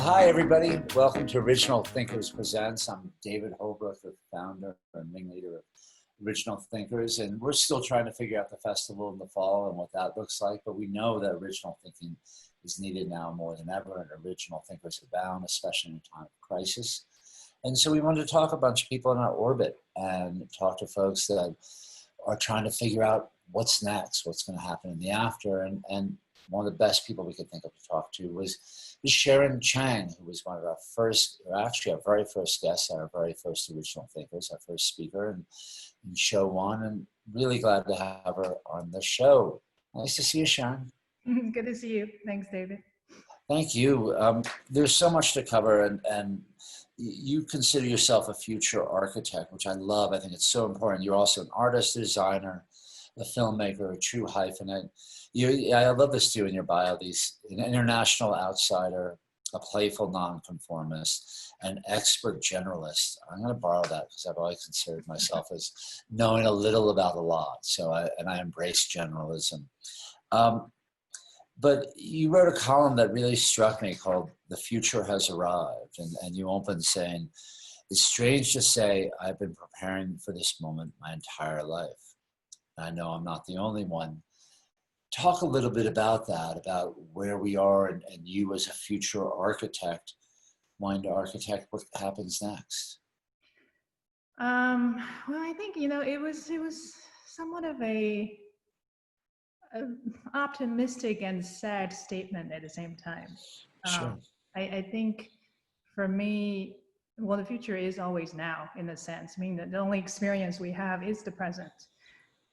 Hi, everybody. Welcome to Original Thinkers Presents. I'm David Holbrooke, the founder and ringleader of Original Thinkers, and we're still trying to figure out the festival in the fall and what that looks like, but we know that original thinking is needed now more than ever, and original thinkers abound, especially in a time of crisis. And so we wanted to talk to a bunch of people in our orbit and talk to folks that are trying to figure out what's next, what's going to happen in the after, and one of the best people we could think of to talk to was Sharon Chang, who was one of our first, or actually our very first guests, our very first Original Thinkers, our first speaker in show one, and really glad to have her on the show. Nice to see you, Sharon. Good to see you. Thanks, David. Thank you. There's so much to cover, and you consider yourself a future architect, which I love. I think it's so important. You're also an artist, a designer, a filmmaker, a true hyphenate. I love this too in your bio, an international outsider, a playful nonconformist, an expert generalist. I'm going to borrow that because I've always considered myself as knowing a little about a lot. So I embrace generalism. But you wrote a column that really struck me called "The Future Has Arrived," and you opened saying, "It's strange to say I've been preparing for this moment my entire life. I know I'm not the only one." Talk a little bit about that, about where we are and you as a future architect wanting to architect what happens next. Well, I think, it was somewhat of a optimistic and sad statement at the same time. Sure. I think for me, well, the future is always now in a sense, meaning that the only experience we have is the present,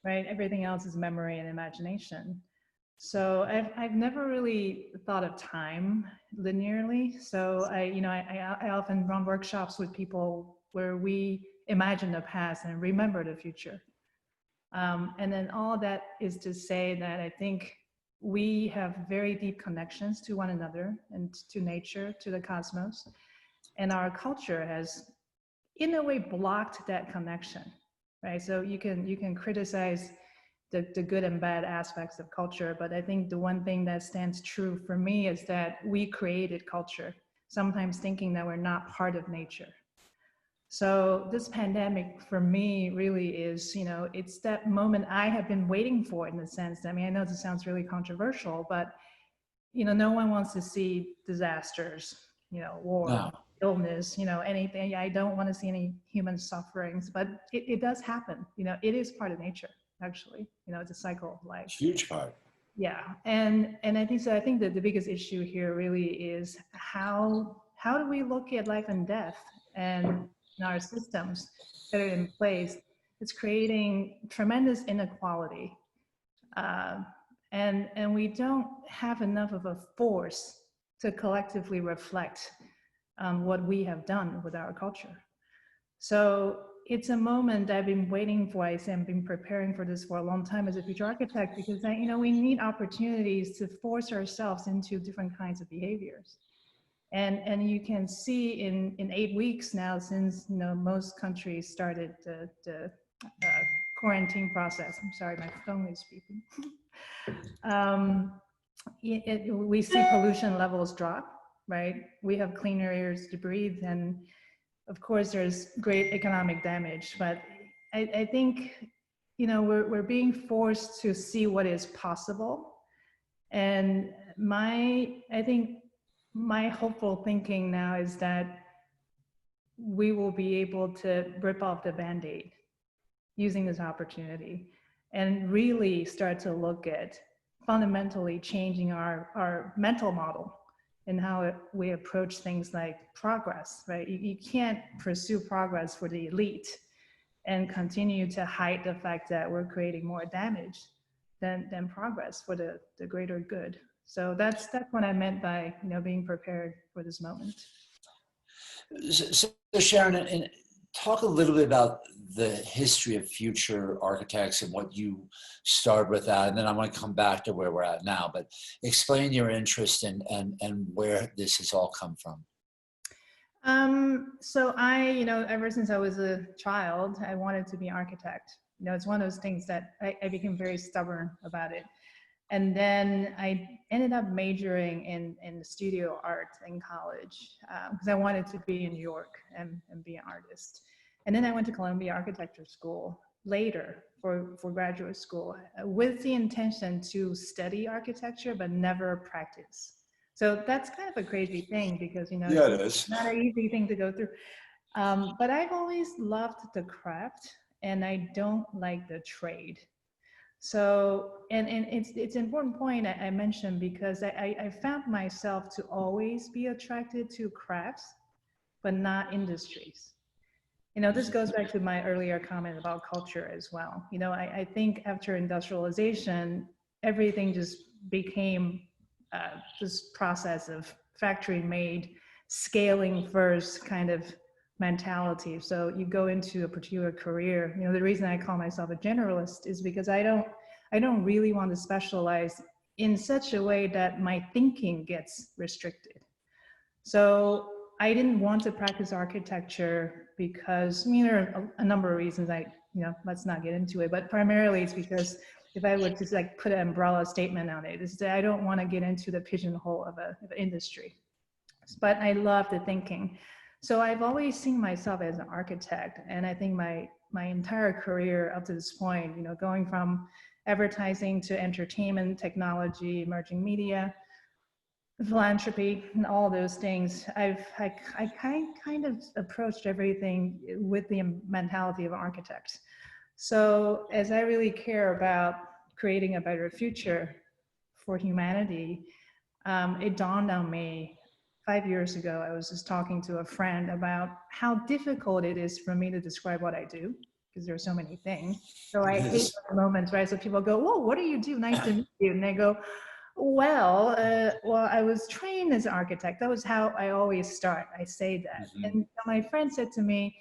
right? Everything else is memory and imagination. So I've never really thought of time linearly. So I often run workshops with people where we imagine the past and remember the future. And then all that is to say that I think we have very deep connections to one another and to nature, to the cosmos. And our culture has, in a way, blocked that connection, right? So you can criticize the good and bad aspects of culture, but I think the one thing that stands true for me is that we created culture, sometimes thinking that we're not part of nature. So this pandemic for me really is, it's that moment I have been waiting for, in the sense that, I know this sounds really controversial, but no one wants to see disasters, war, No. illness, anything. I don't want to see any human sufferings, but it does happen. It is part of nature, actually. It's a cycle of life. Huge part. Yeah, and I think so. I think that the biggest issue here really is how do we look at life and death and our systems that are in place. It's creating tremendous inequality, and we don't have enough of a force to collectively reflect what we have done with our culture. So it's a moment I've been waiting for. I say I've been preparing for this for a long time as a future architect, because we need opportunities to force ourselves into different kinds of behaviors. And you can see in 8 weeks now, since most countries started the quarantine process. I'm sorry, my phone is beeping. We see pollution levels drop, right? We have cleaner airs to breathe, and of course there's great economic damage. But I think we're being forced to see what is possible. And I think my hopeful thinking now is that we will be able to rip off the Band-Aid using this opportunity and really start to look at fundamentally changing our mental model and how we approach things like progress, right? You can't pursue progress for the elite and continue to hide the fact that we're creating more damage than progress for the greater good. So that's what I meant by being prepared for this moment. So Sharon, and talk a little bit about the history of future architects and what you started with that, and then I want to come back to where we're at now. But explain your interest and where this has all come from. So I, ever since I was a child, I wanted to be an architect. It's one of those things that I became very stubborn about it. And then I ended up majoring in studio art in college because I wanted to be in New York and be an artist. And then I went to Columbia Architecture School later for graduate school with the intention to study architecture but never practice. So that's kind of a crazy thing because, you know, Yeah, it's it is. not an easy thing to go through. But I've always loved the craft and I don't like the trade. So, and it's an important point I mentioned because I found myself to always be attracted to crafts, but not industries. You know, this goes back to my earlier comment about culture as well. You know, I think after industrialization, everything just became this process of factory made, scaling first kind of mentality. So you go into a particular career. You know, the reason I call myself a generalist is because I don't really want to specialize in such a way that my thinking gets restricted. So I didn't want to practice architecture because, I mean, there are a number of reasons. Let's not get into it, but primarily it's because if I would just like put an umbrella statement on it, is that I don't want to get into the pigeonhole of an industry. But I love the thinking. So I've always seen myself as an architect, and I think my entire career up to this point, you know, going from advertising to entertainment, technology, emerging media, philanthropy, and all those things, I kind of approached everything with the mentality of an architect. So as I really care about creating a better future for humanity, it dawned on me 5 years ago. I was just talking to a friend about how difficult it is for me to describe what I do because there are so many things. So I It hate is. the moments, right? So people go, "Whoa, what do you do? Nice to meet you." And I go, well, I was trained as an architect. That was how I always start. I say that. Mhm. And my friend said to me,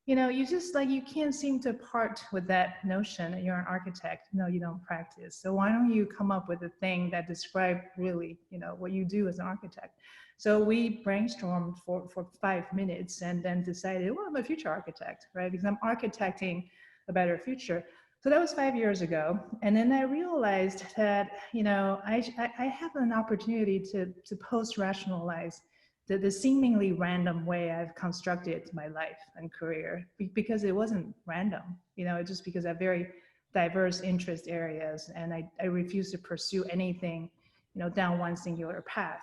you know, you just like, you can't seem to part with that notion that you're an architect. No, you don't practice. So why don't you come up with a thing that describes really, you know, what you do as an architect? So we brainstormed for 5 minutes and then decided, well, I'm a future architect, right? Because I'm architecting a better future. So that was 5 years ago. And then I realized that, you know, I have an opportunity to post-rationalize the seemingly random way I've constructed my life and career because it wasn't random, you know, it's just because I have very diverse interest areas and I refuse to pursue anything, you know, down one singular path.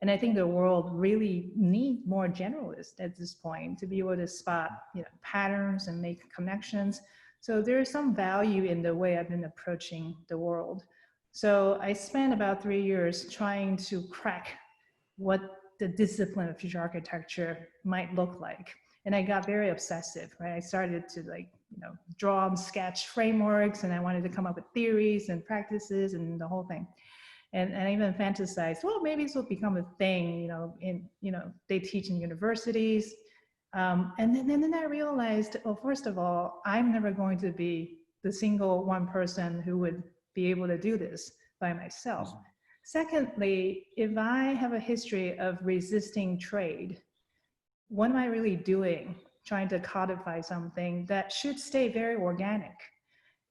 And I think the world really needs more generalists at this point to be able to spot, you know, patterns and make connections. So there's some value in the way I've been approaching the world. So I spent about 3 years trying to crack what the discipline of future architecture might look like. And I got very obsessive, right? I started to like, you know, draw and sketch frameworks and I wanted to come up with theories and practices and the whole thing. And I even fantasized, well, maybe this will become a thing, you know, they teach in universities. And then I realized, well, first of all, I'm never going to be the single one person who would be able to do this by myself. Mhm. Secondly, if I have a history of resisting trade, what am I really doing trying to codify something that should stay very organic?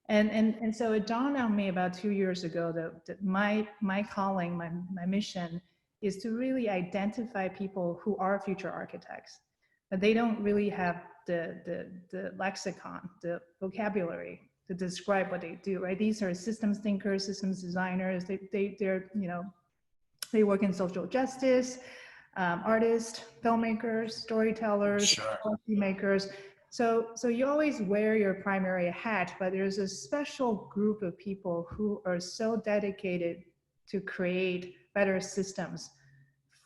And so it dawned on me about 2 years ago that my calling, my mission is to really identify people who are future architects, but they don't really have the lexicon, the vocabulary to describe what they do, right? These are systems thinkers, systems designers. They're, you know, they work in social justice, artists, filmmakers, storytellers, Sure. policymakers. So you always wear your primary hat, but there's a special group of people who are so dedicated to create better systems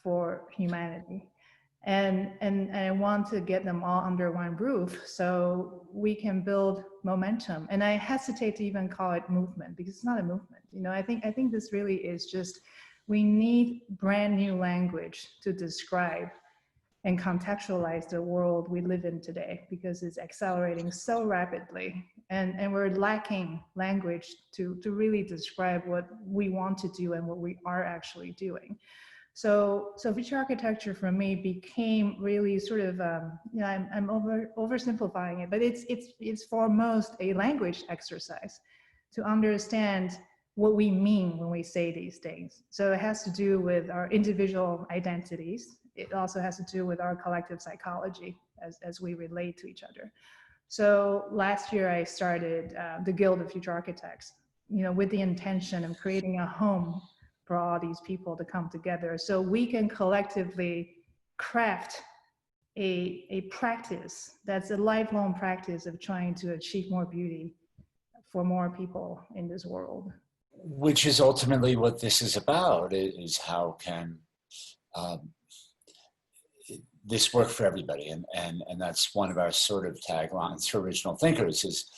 for humanity. And I want to get them all under one roof so we can build momentum. And I hesitate to even call it movement because it's not a movement. You know, I think this really is just, we need brand new language to describe and contextualize the world we live in today because it's accelerating so rapidly. And we're lacking language to really describe what we want to do and what we are actually doing. So future architecture for me became really sort of, you know, I'm oversimplifying it, but it's foremost a language exercise to understand what we mean when we say these things. So it has to do with our individual identities. It also has to do with our collective psychology as we relate to each other. So last year I started the Guild of Future Architects, with the intention of creating a home for all these people to come together so we can collectively craft a practice that's a lifelong practice of trying to achieve more beauty for more people in this world. Which is ultimately what this is about, is how can this work for everybody? And that's one of our sort of taglines for Original Thinkers, is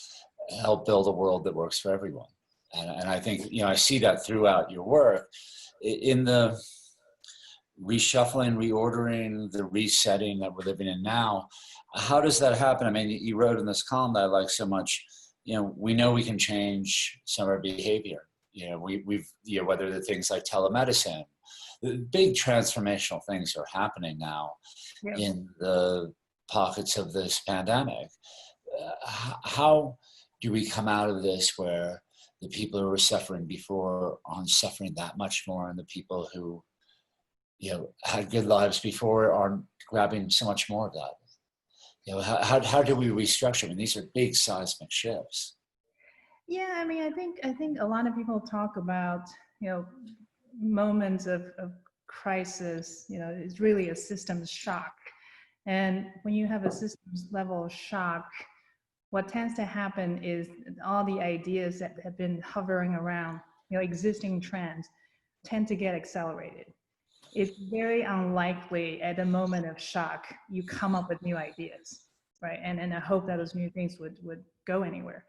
help build a world that works for everyone. And I think, I see that throughout your work in the reshuffling, reordering, the resetting that we're living in now. How does that happen? I mean, you wrote in this column that I like so much, we know we can change some of our behavior. We've whether the things like telemedicine, the big transformational things are happening now in the pockets of this pandemic. How do we come out of this where the people who were suffering before aren't suffering that much more, and the people who had good lives before aren't grabbing so much more of that? How do we restructure? I mean, these are big seismic shifts. Yeah, I mean, I think a lot of people talk about, moments of crisis, it's really a systems shock. And when you have a systems level shock, what tends to happen is all the ideas that have been hovering around, existing trends tend to get accelerated. It's very unlikely at a moment of shock, you come up with new ideas, right? And I hope that those new things would go anywhere.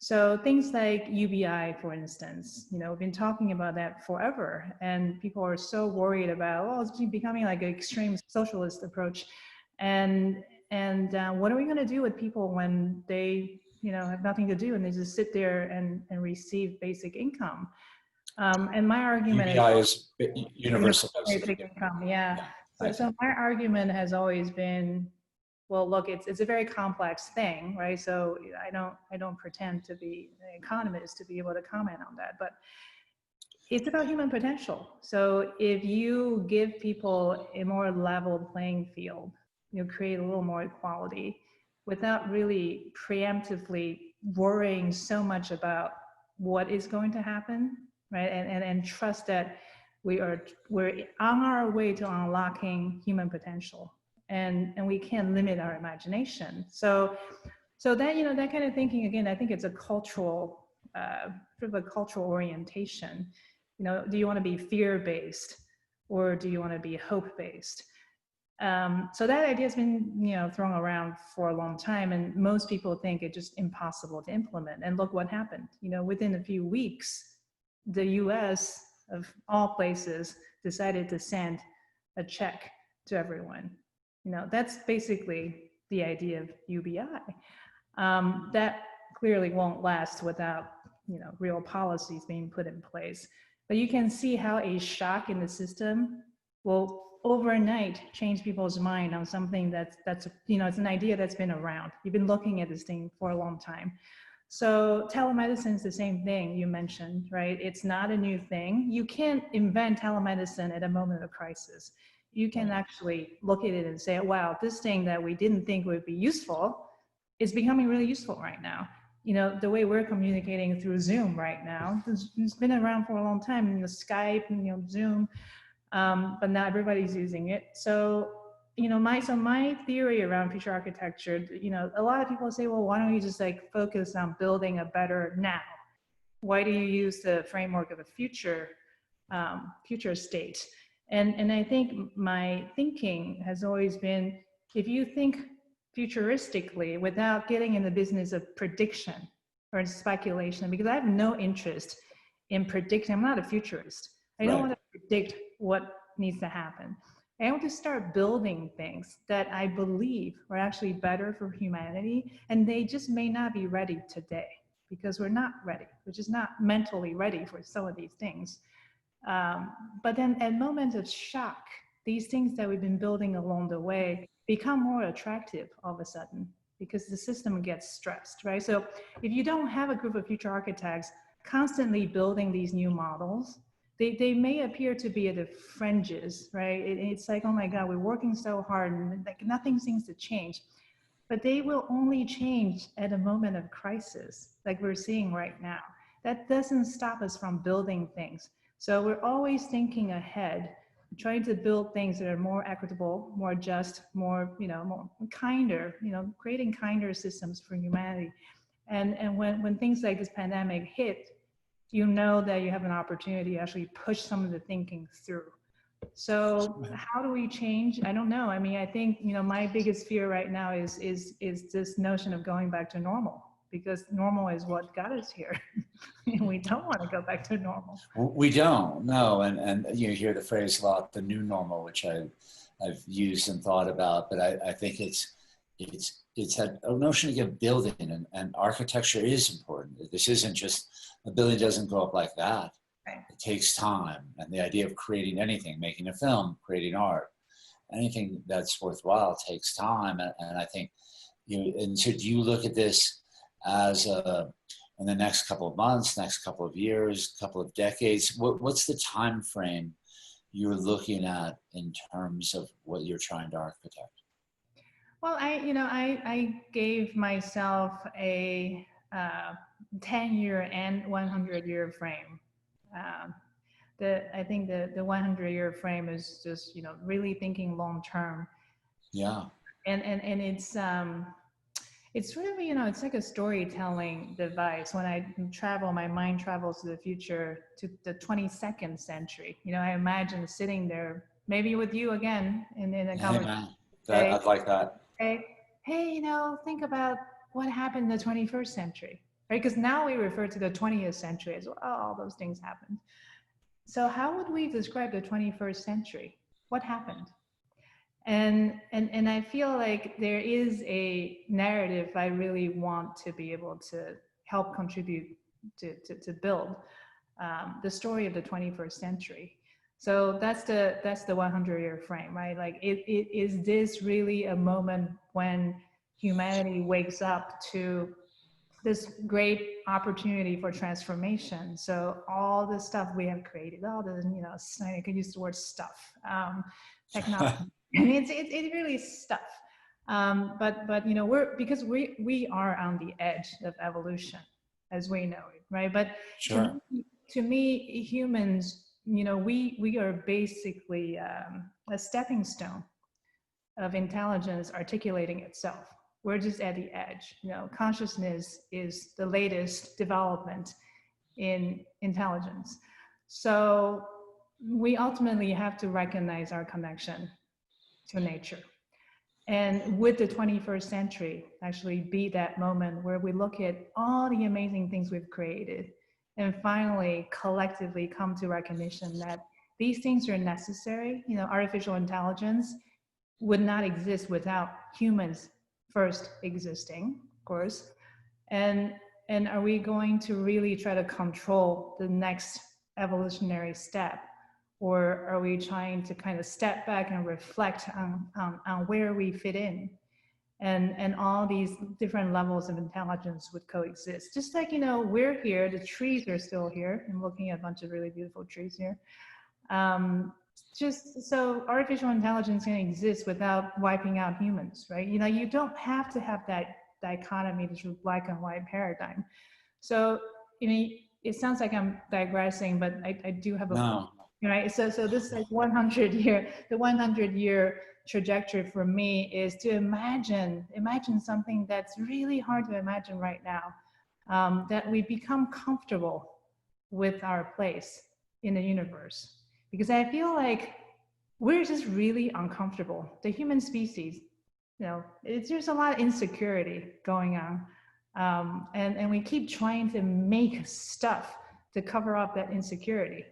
So things like UBI, for instance, we've been talking about that forever, and people are so worried about, it's becoming like an extreme socialist approach. And what are we going to do with people when they, have nothing to do and they just sit there and receive basic income? And my argument is universal basic income, yeah. So my argument has always been, well, look, it's a very complex thing, right? So I don't pretend to be an economist to be able to comment on that, but it's about human potential. So if you give people a more level playing field, create a little more equality without really preemptively worrying so much about what is going to happen, right? And trust that we're on our way to unlocking human potential. And we can't limit our imagination. So that, that kind of thinking, again, I think it's a cultural, sort of a cultural orientation. Do you want to be fear-based or do you want to be hope-based? So that idea has been, thrown around for a long time, and most people think it's just impossible to implement. And look what happened. Within a few weeks, the US, of all places, decided to send a check to everyone. That's basically the idea of UBI. That clearly won't last without, real policies being put in place. But you can see how a shock in the system will overnight change people's mind on something that's it's an idea that's been around. You've been looking at this thing for a long time. So telemedicine is the same thing you mentioned, right? It's not a new thing. You can't invent telemedicine at a moment of crisis. You can actually look at it and say, wow, this thing that we didn't think would be useful is becoming really useful right now. The way we're communicating through Zoom right now, it's been around for a long time, Skype, Zoom, but now everybody's using it. So, my theory around future architecture, a lot of people say, well, why don't you just focus on building a better now? Why do you use the framework of a future state? And I think my thinking has always been, if you think futuristically without getting in the business of prediction or speculation, because I have no interest in predicting. I'm not a futurist. I don't want to predict what needs to happen. I want to start building things that I believe are actually better for humanity, and they just may not be ready today because we're not ready. We're just not mentally ready for some of these things. But then at moments of shock, these things that we've been building along the way become more attractive all of a sudden because the system gets stressed, right? So if you don't have a group of future architects constantly building these new models. They may appear to be at the fringes, right? It's like, oh my God, we're working so hard and like nothing seems to change. But they will only change at a moment of crisis, like we're seeing right now. That doesn't stop us from building things. So we're always thinking ahead, trying to build things that are more equitable, more just, more, more kinder, creating kinder systems for humanity. And when things like this pandemic hit, you know that you have an opportunity to actually push some of the thinking through. So how do we change? I don't know. I mean, I think, my biggest fear right now is this notion of going back to normal, because normal is what got us here. And we don't want to go back to normal. We don't, no. And you hear the phrase a lot, the new normal, which I've used and thought about, but I think it's a notion of building, and architecture is important. This isn't just, a building doesn't go up like that. Right. It takes time. And the idea of creating anything, making a film, creating art, anything that's worthwhile takes time. And I think, and so do you look at this as in the next couple of months, next couple of years, couple of decades, what's the time frame you're looking at in terms of what you're trying to architect? Well, I gave myself a 10-year and 100-year frame. I think the 100-year frame is just, really thinking long term. Yeah. And it's really, it's like a storytelling device. When I travel, my mind travels to the future, to the 22nd century. I imagine sitting there, maybe with you again in a conversation. I'd like that. Hey, think about what happened in the 21st century, right? Because now we refer to the 20th century as well. Oh, all those things happened. So how would we describe the 21st century? What happened? And I feel like there is a narrative I really want to be able to help contribute to build the story of the 21st century. So that's the 100-year frame, right? Like, is this really a moment when humanity wakes up to this great opportunity for transformation? So all the stuff we have created, all the, I could use the word stuff, technology. And it's really stuff. But because we are on the edge of evolution as we know it, right? But sure. to me, humans, we are basically a stepping stone of intelligence articulating itself. We're just at the edge. Consciousness is the latest development in intelligence. So we ultimately have to recognize our connection to nature. And with the 21st century, actually be that moment where we look at all the amazing things we've created and finally collectively come to recognition that these things are necessary. Artificial intelligence would not exist without humans first existing, of course. And are we going to really try to control the next evolutionary step? Or are we trying to kind of step back and reflect on where we fit in? And all these different levels of intelligence would coexist. Just like, we're here, the trees are still here. I'm looking at a bunch of really beautiful trees here. Just so artificial intelligence can exist without wiping out humans, right? You don't have to have that dichotomy, this black and white paradigm. So, it sounds like I'm digressing, but I do have a No. Right. So this like 100-year trajectory for me is to imagine something that's really hard to imagine right now, that we become comfortable with our place in the universe. Because I feel like we're just really uncomfortable. The human species, there's a lot of insecurity going on. And we keep trying to make stuff to cover up that insecurity.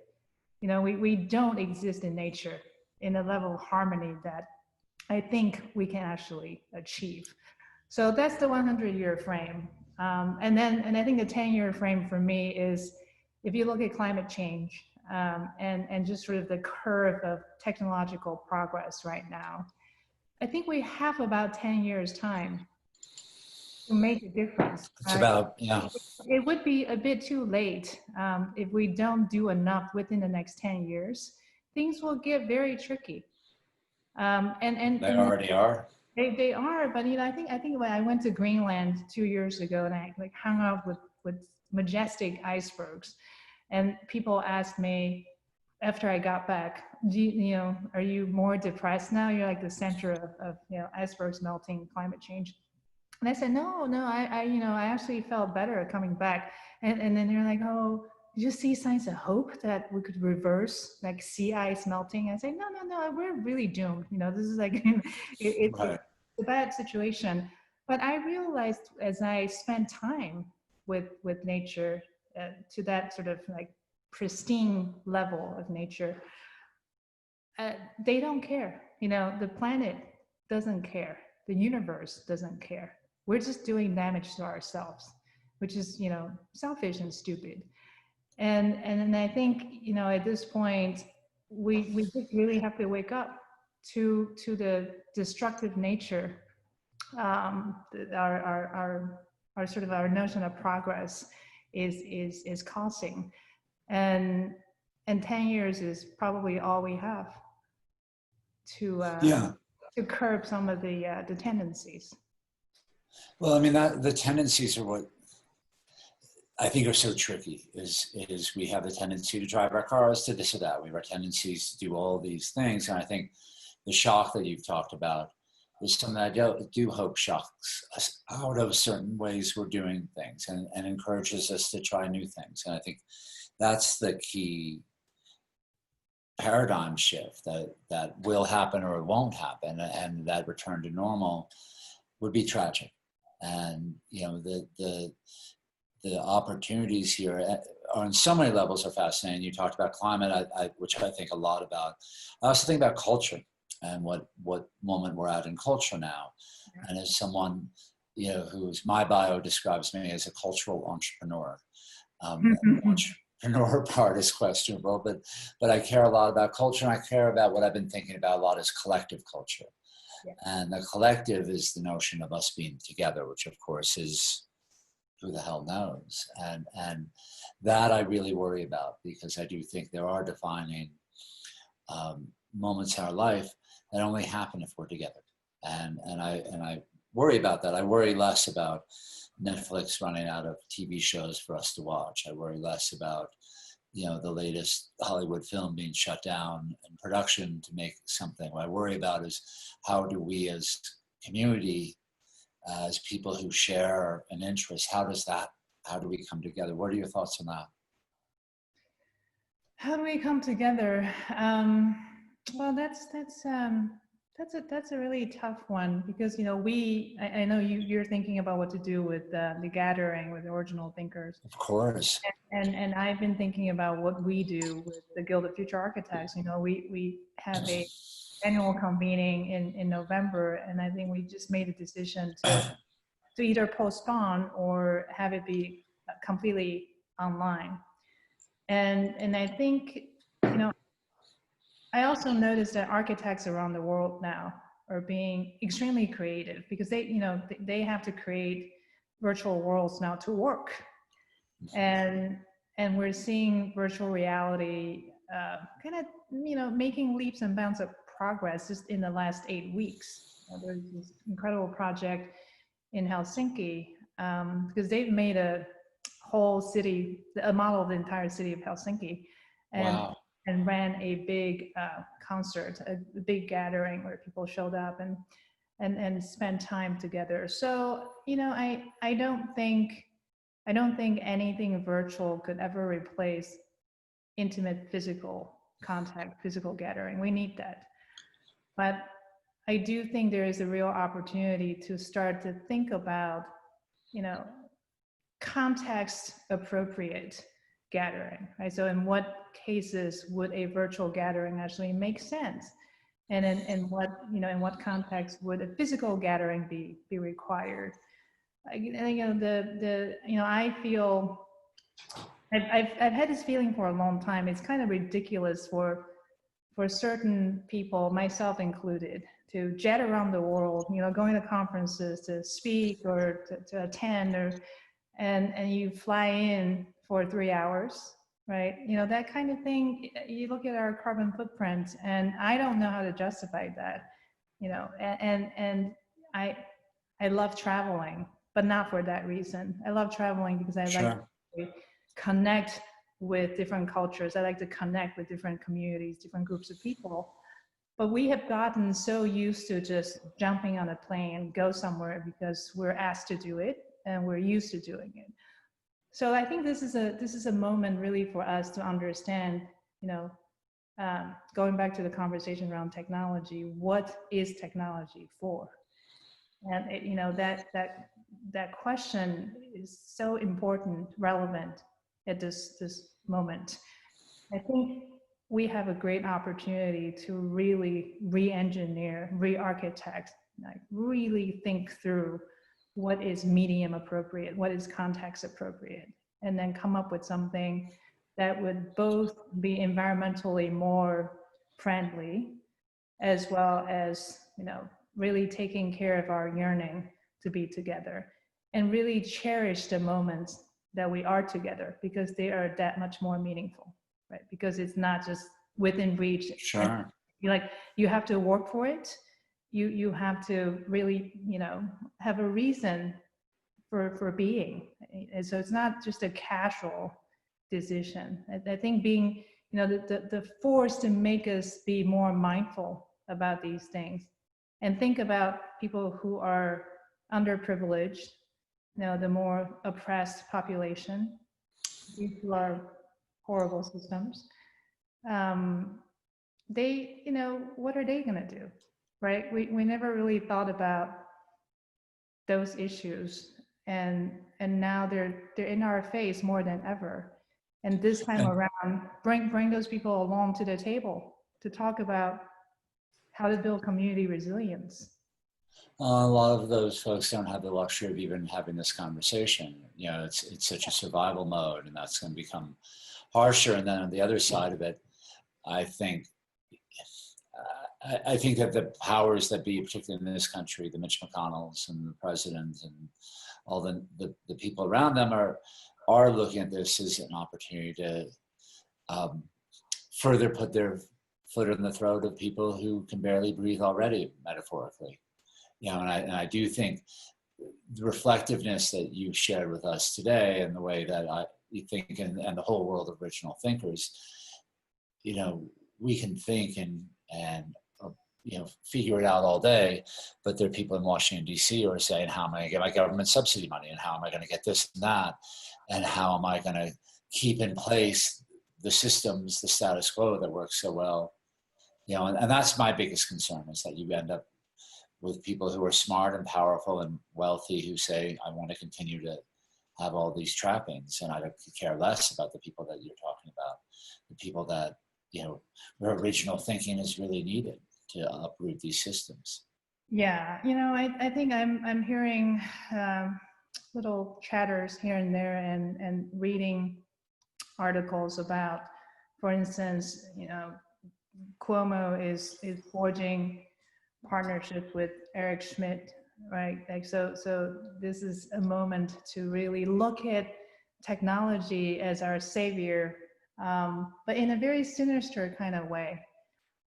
We don't exist in nature in a level of harmony that I think we can actually achieve. So that's the 100-year frame. And I think the 10-year frame for me is, if you look at climate change and just sort of the curve of technological progress right now, I think we have about 10 years time to make a difference. It's about, It would be a bit too late if we don't do enough within the next 10 years. Things will get very tricky. they already are. They are, but I think when I went to Greenland 2 years ago and I like hung out with majestic icebergs, and people asked me after I got back, are you more depressed now? You're like the center of icebergs melting, climate change. And I said, no, I actually felt better coming back. And then they're like, oh, did you see signs of hope that we could reverse like sea ice melting? I say, no, we're really doomed. This is like, it's Right. a bad situation. But I realized as I spent time with nature to that sort of like pristine level of nature, they don't care. The planet doesn't care. The universe doesn't care. We're just doing damage to ourselves, which is, selfish and stupid. And I think, at this point, we just really have to wake up to the destructive nature, our sort of our notion of progress is causing. And 10 years is probably all we have to curb some of the tendencies. Well, I mean, the tendencies are what I think are so tricky. Is we have the tendency to drive our cars to this or that. We have our tendencies to do all these things, and I think the shock that you've talked about is something that I do hope shocks us out of certain ways we're doing things, and encourages us to try new things. And I think that's the key paradigm shift that will happen or it won't happen, and that return to normal would be tragic. And the opportunities here are on so many levels are fascinating. You talked about climate, which I think a lot about. I also think about culture and what moment we're at in culture now. And as someone, who's my bio describes me as a cultural entrepreneur. Entrepreneur part is questionable, but I care a lot about culture, and I care about what I've been thinking about a lot is collective culture. Yeah. And the collective is the notion of us being together, which of course is who the hell knows. And that I really worry about, because I do think there are defining moments in our life that only happen if we're together. And I worry about that. I worry less about Netflix running out of TV shows for us to watch. I worry less about, the latest Hollywood film being shut down in production to make something. What I worry about is how do we as community, as people who share an interest, how do we come together? What are your thoughts on that? How do we come together? Well, that's a really tough one, because I know you're thinking about what to do with the gathering with the original thinkers. Of course. And I've been thinking about what we do with the Guild of Future Architects. We have a annual convening in November, and I think we just made a decision to either postpone or have it be completely online. And I think, I also noticed that architects around the world now are being extremely creative, because they have to create virtual worlds now to work. And we're seeing virtual reality kind of, making leaps and bounds of progress just in the last 8 weeks. There's this incredible project in Helsinki, because they've made a whole city, a model of the entire city of Helsinki. Wow. And ran a big concert, a big gathering where people showed up and spent time together. So, I don't think anything virtual could ever replace intimate physical contact, physical gathering. We need that. But I do think there is a real opportunity to start to think about, context appropriate gathering, right? So in what cases would a virtual gathering actually make sense? And in what context would a physical gathering be required? I feel I've had this feeling for a long time. It's kind of ridiculous for certain people, myself included, to jet around the world, going to conferences to speak or to attend, and you fly in for 3 hours, right? That kind of thing. You look at our carbon footprint, and I don't know how to justify that. And I love traveling, but not for that reason. I love traveling because I like to connect with different cultures. I like to connect with different communities, different groups of people. But we have gotten so used to just jumping on a plane and go somewhere because we're asked to do it and we're used to doing it. So I think this is a moment really for us to understand, going back to the conversation around technology, what is technology for? And that question is so important, relevant at this moment. I think we have a great opportunity to really re-engineer, re-architect, like really think through what is medium appropriate, what is context appropriate, and then come up with something that would both be environmentally more friendly, as well as, really taking care of our yearning to be together and really cherish the moments that we are together, because they are that much more meaningful, right? Because it's not just within reach. Sure. You have to work for it. You have to really, have a reason for being. And so it's not just a casual decision. I think being, the force to make us be more mindful about these things and think about people who are underprivileged, the more oppressed population due to our horrible systems. They, what are they going to do, right? We never really thought about those issues, and now they're in our face more than ever. And this time around, bring those people along to the table to talk about how to build community resilience. A lot of those folks don't have the luxury of even having this conversation. It's such a survival mode, and that's going to become harsher. And then on the other side of it, I think that the powers that be, particularly in this country, the Mitch McConnells and the president and all the people around them are looking at this as an opportunity to further put their foot in the throat of people who can barely breathe already, metaphorically. And I do think the reflectiveness that you shared with us today, and the way that you think, and the whole world of original thinkers, we can think and figure it out all day, but there are people in Washington, D.C. who are saying, how am I going to get my government subsidy money, and how am I going to get this and that, and how am I going to keep in place the systems, the status quo that works so well. And that's my biggest concern, is that you end up with people who are smart and powerful and wealthy who say, I want to continue to have all these trappings, and I don't care less about the people that you're talking about, the people that, where original thinking is really needed to uproot these systems. Yeah, I think I'm hearing little chatters here and there, and reading articles about, for instance, Cuomo is forging partnership with Eric Schmidt, right? Like, so this is a moment to really look at technology as our savior, but in a very sinister kind of way.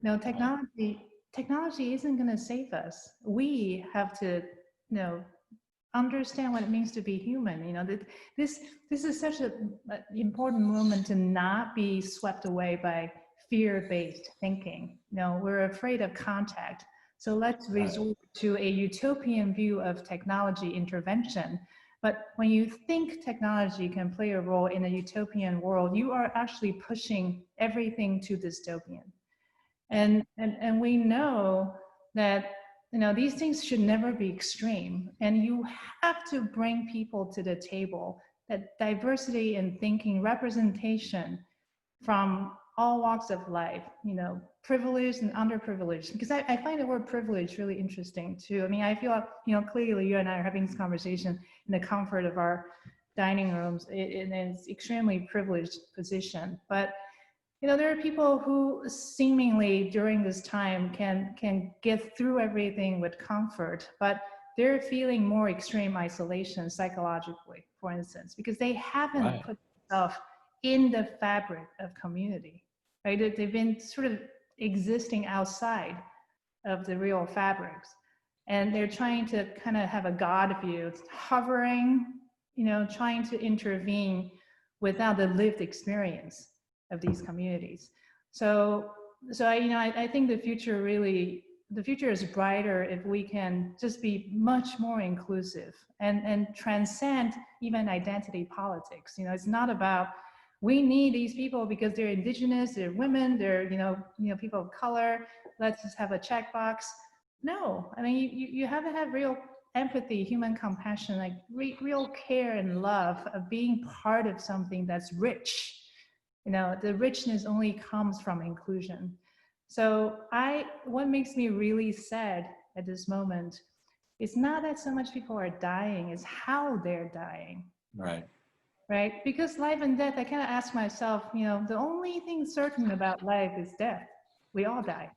Technology isn't going to save us. We have to, understand what it means to be human. This is such an important moment to not be swept away by fear-based thinking. We're afraid of contact. So let's resort to a utopian view of technology intervention. But when you think technology can play a role in a utopian world, you are actually pushing everything to dystopian. And we know that these things should never be extreme, and you have to bring people to the table, that diversity in thinking, representation from all walks of life, privileged and underprivileged, because I find the word privilege really interesting too. I mean, I feel, clearly you and I are having this conversation in the comfort of our dining rooms in an extremely privileged position, but there are people who seemingly during this time can get through everything with comfort, but they're feeling more extreme isolation psychologically, for instance, because they haven't Right. put themselves in the fabric of community, right? They've been sort of existing outside of the real fabrics, and they're trying to kind of have a God view, hovering, trying to intervene without the lived experience of these communities. So, I think the future is brighter if we can just be much more inclusive and transcend even identity politics. It's not about we need these people because they're indigenous, they're women, they're people of color. Let's just have a checkbox. No, I mean you have to have real empathy, human compassion, like real care and love of being part of something that's rich. The richness only comes from inclusion. So what makes me really sad at this moment is not that so much people are dying, it's how they're dying. Right. Right? Because life and death, I kind of ask myself, the only thing certain about life is death. We all die.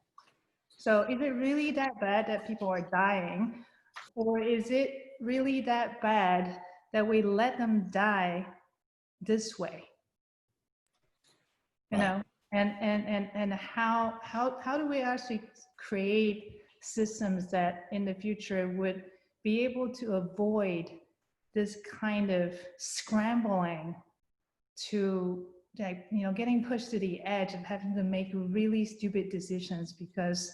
So is it really that bad that people are dying? Or is it really that bad that we let them die this way? You Right. know, and how do we actually create systems that in the future would be able to avoid this kind of scrambling to, like, getting pushed to the edge and having to make really stupid decisions because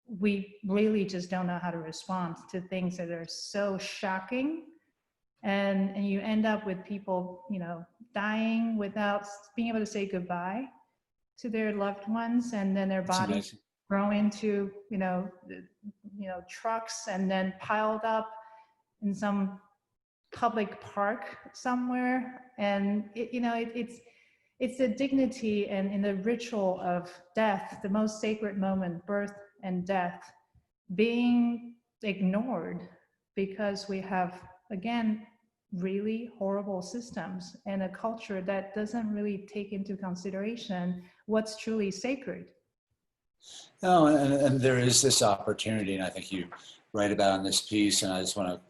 we really just don't know how to respond to things that are so shocking, and you end up with people dying without being able to say goodbye to their loved ones, and then their It's bodies amazing. grow into trucks and then piled up in some public park somewhere. And it's the dignity and in the ritual of death, the most sacred moment, birth and death, being ignored because we have, again, really horrible systems and a culture that doesn't really take into consideration what's truly sacred. No, and there is this opportunity, and I think you write about in this piece, and I just want to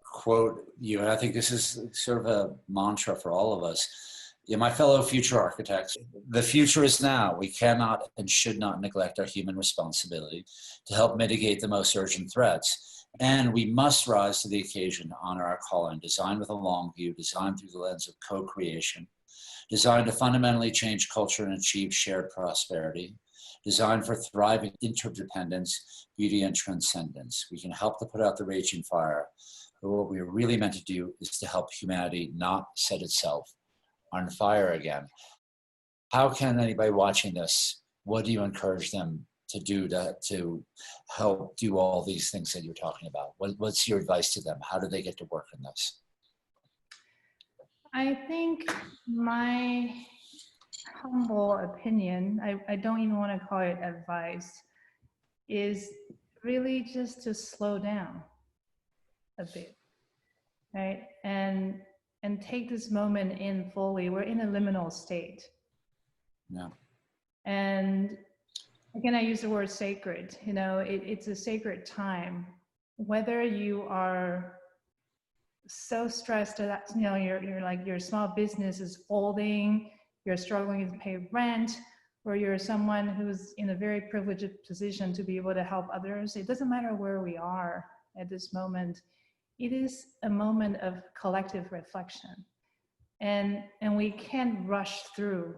quote you, and I think this is sort of a mantra for all of us. My fellow future architects, the future is now. We cannot and should not neglect our human responsibility to help mitigate the most urgent threats. And we must rise to the occasion to honor our calling, designed with a long view, designed through the lens of co-creation, designed to fundamentally change culture and achieve shared prosperity, designed for thriving interdependence, beauty, and transcendence. We can help to put out the raging fire, but what we are really meant to do is to help humanity not set itself on fire again. How can anybody watching this, what do you encourage them to do to help do all these things that you're talking about? What's your advice to them? How do they get to work in this? I think my humble opinion, I don't even want to call it advice, is really just to slow down a bit, right? And take this moment in fully. We're in a liminal state. Yeah. And again, I use the word sacred. It's a sacred time. Whether you are so stressed that you're like your small business is folding, you're struggling to pay rent, or you're someone who's in a very privileged position to be able to help others. It doesn't matter where we are at this moment. It is a moment of collective reflection, and we can't rush through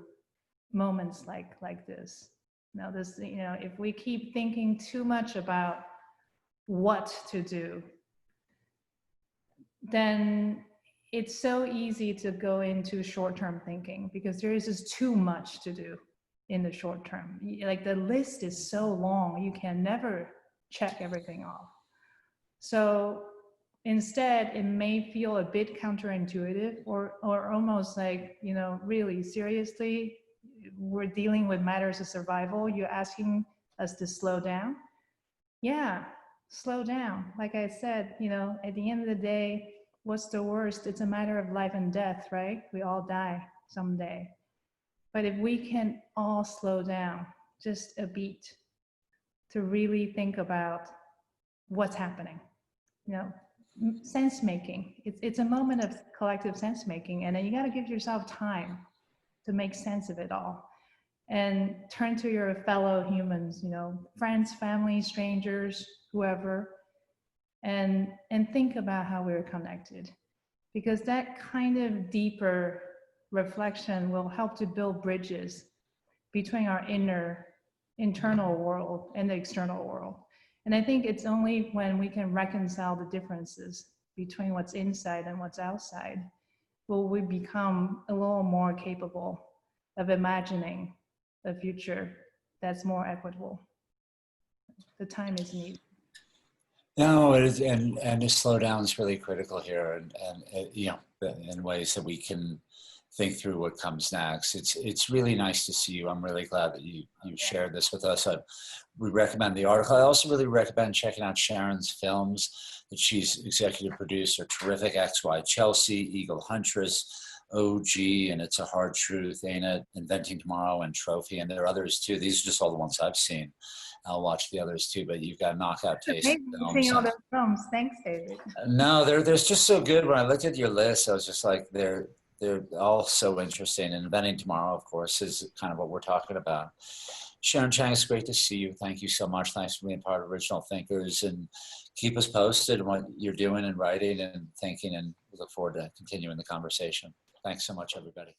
moments like this. If we keep thinking too much about what to do, then it's so easy to go into short-term thinking because there is just too much to do in the short term. Like the list is so long, you can never check everything off. So instead, it may feel a bit counterintuitive or almost like, really seriously, we're dealing with matters of survival. You're asking us to slow down. Yeah, slow down. Like I said, at the end of the day, what's the worst? It's a matter of life and death, right? We all die someday. But if we can all slow down just a beat to really think about what's happening, you know, sense making. It's a moment of collective sense making, and then you got to give yourself time to make sense of it all, and turn to your fellow humans, you know, friends, family, strangers, whoever, and think about how we're connected, because that kind of deeper reflection will help to build bridges between our internal world and the external world. And I think it's only when we can reconcile the differences between what's inside and what's outside will we become a little more capable of imagining a future that's more equitable. The time is needed. No, it is, and the slowdown is really critical here, and you know, in ways that we can think through what comes next. It's really nice to see you. I'm really glad that you shared this with us. We recommend the article. I also really recommend checking out Sharon's films that she's executive producer. Terrific. XY Chelsea, Eagle Huntress, OG, and It's a Hard Truth, Ain't It? Inventing Tomorrow, and Trophy. And there are others too. These are just all the ones I've seen. I'll watch the others too, but you've got knockout taste. Seeing all those films. Thanks, David. No, they're just so good. When I looked at your list, I was just like, they're all so interesting. And Inventing Tomorrow, of course, is kind of what we're talking about. Sharon Chang, it's great to see you. Thank you so much. Thanks for being part of Original Thinkers, and keep us posted on what you're doing and writing and thinking, and we look forward to continuing the conversation. Thanks so much, everybody.